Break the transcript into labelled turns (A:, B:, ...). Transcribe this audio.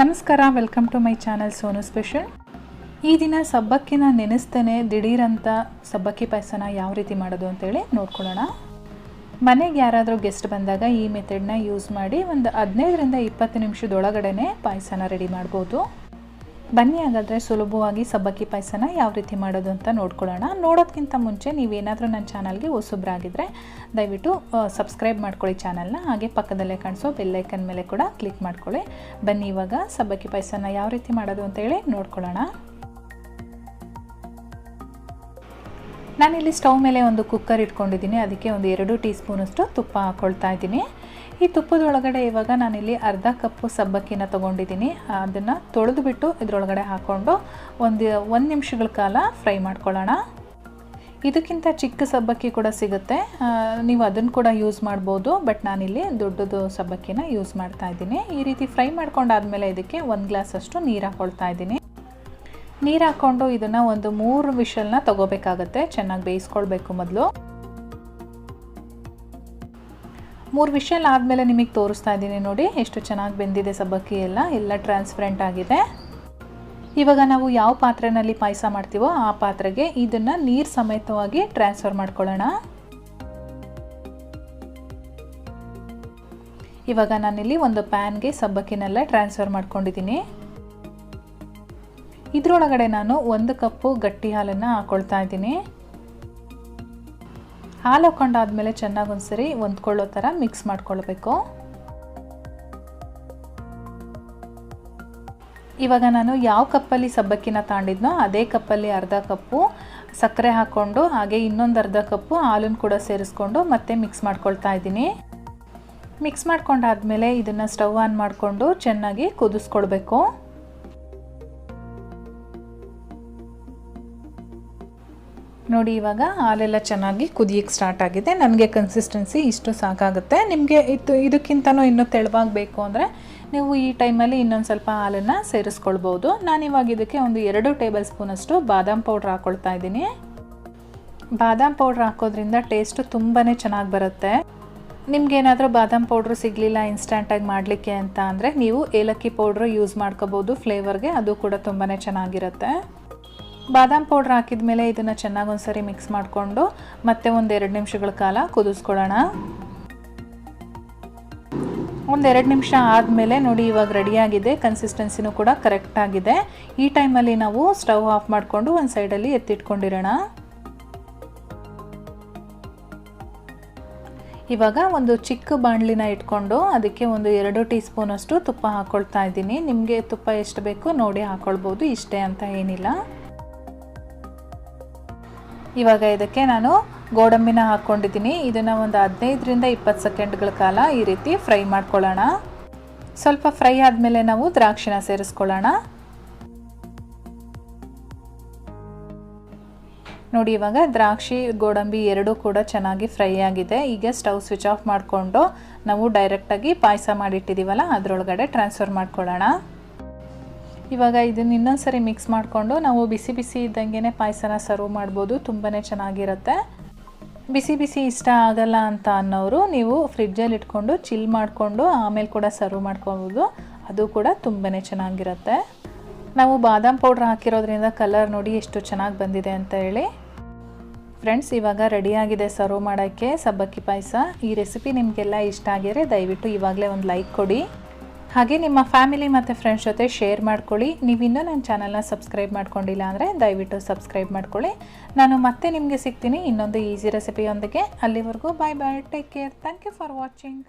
A: ನಮಸ್ಕಾರ, welcome to my channel Sonu special. ಈ ದಿನ ಸಬ್ಬಕ್ಕಿನ ನೆನೆಸ್ತೇನೆ ದಿಢೀರಂತ ಸಬ್ಬಕ್ಕಿ ಪಾಯಸನ ಯಾವ ರೀತಿ ಮಾಡೋದು ಅಂತೇಳಿ ನೋಡ್ಕೊಳ್ಳೋಣ. ಮನೆಗೆ ಯಾರಾದರೂ ಗೆಸ್ಟ್ ಬಂದಾಗ ಈ ಮೆಥಡ್ನ ಯೂಸ್ ಮಾಡಿ ಒಂದು 15ರಿಂದ 20 ನಿಮಿಷದೊಳಗಡೆ ಪಾಯಸನ ರೆಡಿ ಮಾಡ್ಬೋದು. ಬನ್ನಿ ಹಾಗಾದರೆ ಸುಲಭವಾಗಿ ಸಬ್ಬಕ್ಕಿ ಪಾಯಸನ ಯಾವ ರೀತಿ ಮಾಡೋದು ಅಂತ ನೋಡ್ಕೊಳ್ಳೋಣ. ನೋಡೋದಕ್ಕಿಂತ ಮುಂಚೆ ನೀವೇನಾದರೂ ನನ್ನ ಚಾನಲ್ಗೆ ಹೊಸಬ್ರಾಗಿದ್ದರೆ ದಯವಿಟ್ಟು ಸಬ್ಸ್ಕ್ರೈಬ್ ಮಾಡ್ಕೊಳ್ಳಿ ಚಾನಲ್ನ. ಹಾಗೆ ಪಕ್ಕದಲ್ಲೇ ಕಾಣಿಸೋ ಬೆಲ್ಲೈಕನ್ ಮೇಲೆ ಕೂಡ ಕ್ಲಿಕ್ ಮಾಡ್ಕೊಳ್ಳಿ. ಬನ್ನಿ ಇವಾಗ ಸಬ್ಬಕ್ಕಿ ಪಾಯಸನ ಯಾವ ರೀತಿ ಮಾಡೋದು ಅಂತೇಳಿ ನೋಡ್ಕೊಳ್ಳೋಣ. ನಾನಿಲ್ಲಿ ಸ್ಟವ್ ಮೇಲೆ ಒಂದು ಕುಕ್ಕರ್ ಇಟ್ಕೊಂಡಿದ್ದೀನಿ. ಅದಕ್ಕೆ ಒಂದು 2 ಟೀ ಸ್ಪೂನಷ್ಟು ತುಪ್ಪ ಹಾಕ್ಕೊಳ್ತಾ ಇದ್ದೀನಿ. ಈ ತುಪ್ಪದೊಳಗಡೆ ಇವಾಗ ನಾನಿಲ್ಲಿ ಅರ್ಧ ಕಪ್ಪು ಸಬ್ಬಕ್ಕಿನ ತೊಗೊಂಡಿದ್ದೀನಿ. ಅದನ್ನು ತೊಳೆದುಬಿಟ್ಟು ಇದರೊಳಗಡೆ ಹಾಕ್ಕೊಂಡು ಒಂದು ನಿಮಿಷಗಳ ಕಾಲ ಫ್ರೈ ಮಾಡ್ಕೊಳ್ಳೋಣ. ಇದಕ್ಕಿಂತ ಚಿಕ್ಕ ಸಬ್ಬಕ್ಕಿ ಕೂಡ ಸಿಗುತ್ತೆ, ನೀವು ಅದನ್ನು ಕೂಡ ಯೂಸ್ ಮಾಡ್ಬೋದು. ಬಟ್ ನಾನಿಲ್ಲಿ ದೊಡ್ಡದು ಸಬ್ಬಕ್ಕಿನ ಯೂಸ್ ಮಾಡ್ತಾ ಇದ್ದೀನಿ. ಈ ರೀತಿ ಫ್ರೈ ಮಾಡ್ಕೊಂಡಾದ್ಮೇಲೆ ಇದಕ್ಕೆ 1 ಗ್ಲಾಸಷ್ಟು ನೀರು ಹಾಕ್ಕೊಳ್ತಾ ಇದ್ದೀನಿ. ನೀರು ಹಾಕ್ಕೊಂಡು ಇದನ್ನು ಒಂದು 3 ವಿಷಲ್ನ ತಗೋಬೇಕಾಗತ್ತೆ. ಚೆನ್ನಾಗಿ ಬೇಯಿಸ್ಕೊಳ್ಬೇಕು ಮೊದಲು. 3 ವಿಷಲ್ ಆದಮೇಲೆ ನಿಮಗೆ ತೋರಿಸ್ತಾ ಇದ್ದೀನಿ ನೋಡಿ ಎಷ್ಟು ಚೆನ್ನಾಗಿ ಬೆಂದಿದೆ ಸಬ್ಬಕ್ಕಿ. ಎಲ್ಲ ಟ್ರಾನ್ಸ್ಪರೆಂಟ್ ಆಗಿದೆ. ಇವಾಗ ನಾವು ಯಾವ ಪಾತ್ರೆಯಲ್ಲಿ ಪಾಯಸ ಮಾಡ್ತೀವೋ ಆ ಪಾತ್ರೆಗೆ ಇದನ್ನು ನೀರು ಸಮೇತವಾಗಿ ಟ್ರಾನ್ಸ್ಫರ್ ಮಾಡ್ಕೊಳ್ಳೋಣ. ಇವಾಗ ನಾನಿಲ್ಲಿ ಒಂದು ಪ್ಯಾನ್ಗೆ ಸಬ್ಬಕ್ಕಿನೆಲ್ಲ ಟ್ರಾನ್ಸ್ಫರ್ ಮಾಡ್ಕೊಂಡಿದ್ದೀನಿ. ಇದರೊಳಗಡೆ ನಾನು 1 ಕಪ್ಪು ಗಟ್ಟಿ ಹಾಲನ್ನು ಹಾಕ್ಕೊಳ್ತಾ ಇದ್ದೀನಿ. ಹಾಲು ಹಾಕೊಂಡಾದ್ಮೇಲೆ ಚೆನ್ನಾಗಿ ಒಂದ್ಸರಿ ಹೊಂದ್ಕೊಳ್ಳೋ ಥರ ಮಿಕ್ಸ್ ಮಾಡ್ಕೊಳ್ಬೇಕು. ಇವಾಗ ನಾನು ಯಾವ ಕಪ್ಪಲ್ಲಿ ಸಬ್ಬಕ್ಕಿನ ತಾಂಡಿದ್ನೋ ಅದೇ ಕಪ್ಪಲ್ಲಿ ಅರ್ಧ ಕಪ್ಪು ಸಕ್ಕರೆ ಹಾಕ್ಕೊಂಡು ಹಾಗೆ ಇನ್ನೊಂದು ಅರ್ಧ ಕಪ್ಪು ಹಾಲನ್ನು ಕೂಡ ಸೇರಿಸ್ಕೊಂಡು ಮತ್ತೆ ಮಿಕ್ಸ್ ಮಾಡ್ಕೊಳ್ತಾ ಇದ್ದೀನಿ. ಮಿಕ್ಸ್ ಮಾಡ್ಕೊಂಡಾದ್ಮೇಲೆ ಇದನ್ನು ಸ್ಟವ್ ಆನ್ ಮಾಡಿಕೊಂಡು ಚೆನ್ನಾಗಿ ಕುದಿಸ್ಕೊಳ್ಬೇಕು. ನೋಡಿ ಇವಾಗ ಹಾಲೆಲ್ಲ ಚೆನ್ನಾಗಿ ಕುದಿಯಕ್ಕೆ ಸ್ಟಾರ್ಟ್ ಆಗಿದೆ. ನನಗೆ ಕನ್ಸಿಸ್ಟೆನ್ಸಿ ಇಷ್ಟು ಸಾಕಾಗುತ್ತೆ. ನಿಮಗೆ ಇದಕ್ಕಿಂತನೂ ಇನ್ನೂ ತೆಳುವಾಗಬೇಕು ಅಂದರೆ ನೀವು ಈ ಟೈಮಲ್ಲಿ ಇನ್ನೊಂದು ಸ್ವಲ್ಪ ಹಾಲನ್ನು ಸೇರಿಸ್ಕೊಳ್ಬೋದು. ನಾನಿವಾಗ ಇದಕ್ಕೆ ಒಂದು 2 ಟೇಬಲ್ ಸ್ಪೂನಷ್ಟು ಬಾದಾಮ್ ಪೌಡ್ರ್ ಹಾಕ್ಕೊಳ್ತಾ ಇದ್ದೀನಿ. ಬಾದಾಮ್ ಪೌಡ್ರ್ ಹಾಕೋದ್ರಿಂದ ಟೇಸ್ಟು ತುಂಬಾ ಚೆನ್ನಾಗಿ ಬರುತ್ತೆ. ನಿಮ್ಗೇನಾದರೂ ಬಾದಾಮ್ ಪೌಡ್ರು ಸಿಗಲಿಲ್ಲ ಇನ್ಸ್ಟಂಟಾಗಿ ಮಾಡಲಿಕ್ಕೆ ಅಂತ ಅಂದರೆ ನೀವು ಏಲಕ್ಕಿ ಪೌಡ್ರು ಯೂಸ್ ಮಾಡ್ಕೋಬೋದು ಫ್ಲೇವರ್ಗೆ. ಅದು ಕೂಡ ತುಂಬಾ ಚೆನ್ನಾಗಿರುತ್ತೆ. ಬಾದಾಮ್ ಪೌಡ್ರ್ ಹಾಕಿದ ಮೇಲೆ ಇದನ್ನು ಚೆನ್ನಾಗಿ ಒಂದ್ಸರಿ ಮಿಕ್ಸ್ ಮಾಡಿಕೊಂಡು ಮತ್ತೆ ಒಂದು 2 ನಿಮಿಷಗಳ ಕಾಲ ಕುದಿಸ್ಕೊಳ್ಳೋಣ. ಒಂದು 2 ನಿಮಿಷ ಆದಮೇಲೆ ನೋಡಿ ಇವಾಗ ರೆಡಿಯಾಗಿದೆ. ಕನ್ಸಿಸ್ಟೆನ್ಸಿನೂ ಕೂಡ ಕರೆಕ್ಟ್ ಆಗಿದೆ. ಈ ಟೈಮಲ್ಲಿ ನಾವು ಸ್ಟವ್ ಆಫ್ ಮಾಡಿಕೊಂಡು ಒಂದು ಸೈಡಲ್ಲಿ ಎತ್ತಿಟ್ಕೊಂಡಿರೋಣ. ಇವಾಗ ಒಂದು ಚಿಕ್ಕ ಬಾಣಲಿನ ಇಟ್ಕೊಂಡು ಅದಕ್ಕೆ ಒಂದು 2 ಟೀ ಸ್ಪೂನಷ್ಟು ತುಪ್ಪ ಹಾಕ್ಕೊಳ್ತಾ ಇದ್ದೀನಿ. ನಿಮಗೆ ತುಪ್ಪ ಎಷ್ಟು ಬೇಕು ನೋಡಿ ಹಾಕ್ಕೊಳ್ಬೋದು, ಇಷ್ಟೇ ಅಂತ ಏನಿಲ್ಲ. ಇವಾಗ ಇದಕ್ಕೆ ನಾನು ಗೋಡಂಬಿನ ಹಾಕ್ಕೊಂಡಿದ್ದೀನಿ. ಇದನ್ನು ಒಂದು 15ರಿಂದ 20 ಸೆಕೆಂಡ್ಗಳ ಕಾಲ ಈ ರೀತಿ ಫ್ರೈ ಮಾಡ್ಕೊಳ್ಳೋಣ. ಸ್ವಲ್ಪ ಫ್ರೈ ಆದಮೇಲೆ ನಾವು ದ್ರಾಕ್ಷಿನ ಸೇರಿಸ್ಕೊಳ್ಳೋಣ. ನೋಡಿ ಇವಾಗ ದ್ರಾಕ್ಷಿ ಗೋಡಂಬಿ ಎರಡೂ ಕೂಡ ಚೆನ್ನಾಗಿ ಫ್ರೈ ಆಗಿದೆ. ಈಗ ಸ್ಟವ್ ಸ್ವಿಚ್ ಆಫ್ ಮಾಡಿಕೊಂಡು ನಾವು ಡೈರೆಕ್ಟಾಗಿ ಪಾಯಸ ಮಾಡಿಟ್ಟಿದ್ದೀವಲ್ಲ ಅದರೊಳಗಡೆ ಟ್ರಾನ್ಸ್ಫರ್ ಮಾಡ್ಕೊಳ್ಳೋಣ. ಇವಾಗ ಇದನ್ನು ಇನ್ನೊಂದು ಸರಿ ಮಿಕ್ಸ್ ಮಾಡಿಕೊಂಡು ನಾವು ಬಿಸಿ ಬಿಸಿ ಇದ್ದಂಗೆ ಪಾಯಸನ ಸರ್ವ್ ಮಾಡ್ಬೋದು. ತುಂಬಾ ಚೆನ್ನಾಗಿರುತ್ತೆ. ಬಿಸಿ ಬಿಸಿ ಇಷ್ಟ ಆಗಲ್ಲ ಅಂತ ಅನ್ನೋರು ನೀವು ಫ್ರಿಡ್ಜಲ್ಲಿ ಇಟ್ಕೊಂಡು ಚಿಲ್ ಮಾಡಿಕೊಂಡು ಆಮೇಲೆ ಕೂಡ ಸರ್ವ್ ಮಾಡ್ಕೊಬೋದು. ಅದು ಕೂಡ ತುಂಬಾ ಚೆನ್ನಾಗಿರುತ್ತೆ. ನಾವು ಬಾದಾಮ್ ಪೌಡ್ರ್ ಹಾಕಿರೋದ್ರಿಂದ ಕಲರ್ ನೋಡಿ ಎಷ್ಟು ಚೆನ್ನಾಗಿ ಬಂದಿದೆ ಅಂತ ಹೇಳಿ. ಫ್ರೆಂಡ್ಸ್ ಇವಾಗ ರೆಡಿಯಾಗಿದೆ ಸರ್ವ್ ಮಾಡೋಕ್ಕೆ ಸಬ್ಬಕ್ಕಿ ಪಾಯಸ. ಈ ರೆಸಿಪಿ ನಿಮಗೆಲ್ಲ ಇಷ್ಟ ಆಗಿದ್ರೆ ದಯವಿಟ್ಟು ಇವಾಗಲೇ ಒಂದು ಲೈಕ್ ಕೊಡಿ. ಹಾಗೆ ನಿಮ್ಮ ಫ್ಯಾಮಿಲಿ ಮತ್ತು ಫ್ರೆಂಡ್ಸ್ ಜೊತೆ ಶೇರ್ ಮಾಡ್ಕೊಳ್ಳಿ. ನೀವಿನ್ನೂ ನನ್ನ ಚಾನಲ್ನ ಸಬ್ಸ್ಕ್ರೈಬ್ ಮಾಡ್ಕೊಂಡಿಲ್ಲ ಅಂದರೆ ದಯವಿಟ್ಟು ಸಬ್ಸ್ಕ್ರೈಬ್ ಮಾಡ್ಕೊಳ್ಳಿ. ನಾನು ಮತ್ತೆ ನಿಮಗೆ ಸಿಗ್ತೀನಿ ಇನ್ನೊಂದು ಈಸಿ ರೆಸಿಪಿಯೊಂದಿಗೆ. ಅಲ್ಲಿವರೆಗೂ bye bye, take care, thank you for watching.